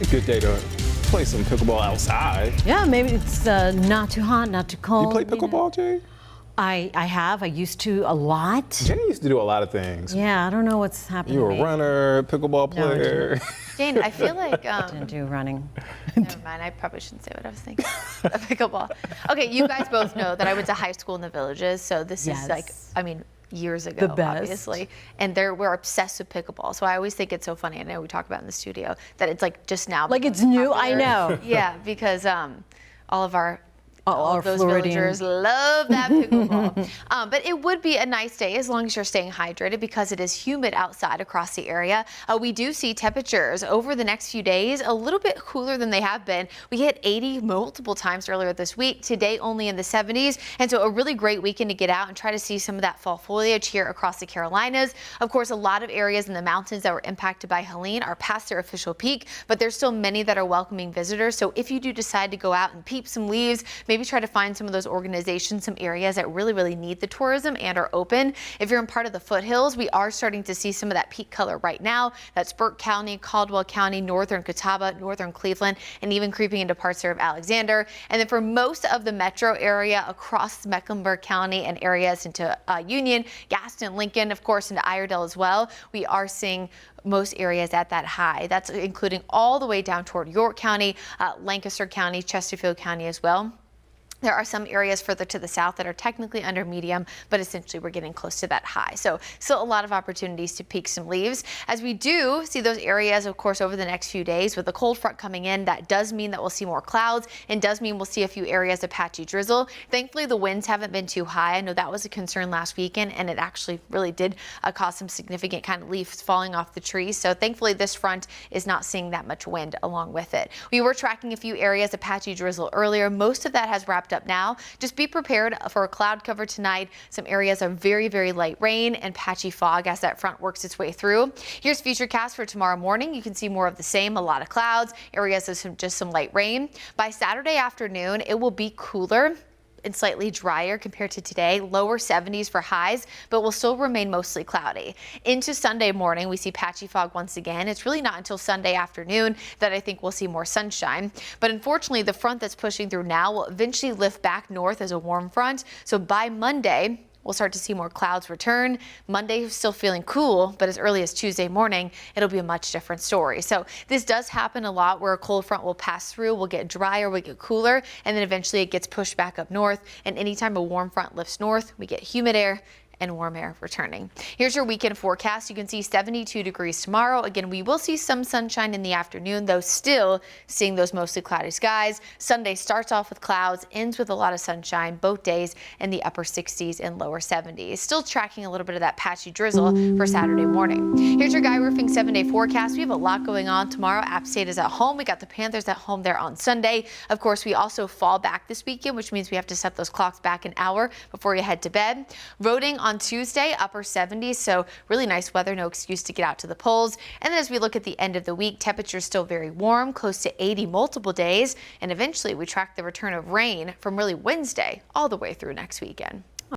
A good day to play some pickleball outside. Yeah, maybe it's not too hot, not too cold. You play pickleball, Jay? I have. I used to a lot. Jenny used to do a lot of things. Yeah, I don't know what's happening. You were a runner, pickleball player. Jane, I feel like Didn't do running. Never mind. I probably shouldn't say what I was thinking. A pickleball. Okay, you guys both know that I went to high school in the Villages, so this is like, I mean, years ago, The best. obviously. And we're obsessed with pickleball. So I always think it's so funny. I know we talk about it in the studio that it's like just now. Like it's new. popular. I know. Yeah, because all of those Floridian villagers love that pickleball. But it would be a nice day as long as you're staying hydrated because it is humid outside across the area. We do see temperatures over the next few days a little bit cooler than they have been. We hit 80 multiple times earlier this week. Today only in the 70s. And so a really great weekend to get out and try to see some of that fall foliage here across the Carolinas. Of course, a lot of areas in the mountains that were impacted by Helene are past their official peak, but there's still many that are welcoming visitors. So if you do decide to go out and peep some leaves, maybe try to find some of those organizations, some areas that really need the tourism and are open. If you're in part of the foothills, we are starting to see some of that peak color right now. That's Burke County, Caldwell County, northern Catawba, northern Cleveland, and even creeping into parts of Alexander. And then for most of the metro area across Mecklenburg County and areas into Union, Gaston, Lincoln, of course, into Iredell as well, we are seeing most areas at that high. That's including all the way down toward York County, Lancaster County, Chesterfield County as well. There are some areas further to the south that are technically under medium, but essentially we're getting close to that high. So still a lot of opportunities to peak some leaves. As we do see those areas, of course, over the next few days with the cold front coming in, that does mean that we'll see more clouds and does mean we'll see a few areas of patchy drizzle. Thankfully, the winds haven't been too high. I know that was a concern last weekend, and it actually really did cause some significant kind of leaves falling off the trees. So thankfully, this front is not seeing that much wind along with it. We were tracking a few areas of patchy drizzle earlier. Most of that has wrapped up now. Just be prepared for a cloud cover tonight. Some areas of very light rain and patchy fog as that front works its way through. Here's Futurecast for tomorrow morning. You can see more of the same, a lot of clouds, areas of just some light rain. By Saturday afternoon, it will be cooler and slightly drier compared to today, lower 70s for highs, but will still remain mostly cloudy. Into Sunday morning, we see patchy fog once again. It's really not until Sunday afternoon that I think we'll see more sunshine. But unfortunately, the front that's pushing through now will eventually lift back north as a warm front. So by Monday, we'll start to see more clouds return. Monday is still feeling cool, but as early as Tuesday morning, it'll be a much different story. So this does happen a lot where a cold front will pass through, we'll get drier, we'll get cooler, and then eventually it gets pushed back up north. And anytime a warm front lifts north, we get humid air and warm air returning. Here's your weekend forecast. You can see 72 degrees tomorrow. Again, we will see some sunshine in the afternoon, though still seeing those mostly cloudy skies. Sunday starts off with clouds, ends with a lot of sunshine, both days in the upper 60s and lower 70s. Still tracking a little bit of that patchy drizzle for Saturday morning. Here's your Guy Roofing 7-day forecast. We have a lot going on tomorrow. App State is at home. We got the Panthers at home there on Sunday. Of course, we also fall back this weekend, which means we have to set those clocks back an hour before you head to bed. Roading on Tuesday, upper 70s, so really nice weather, no excuse to get out to the polls. And then as we look at the end of the week, temperatures still very warm, close to 80 multiple days, and eventually we track the return of rain from really Wednesday all the way through next weekend.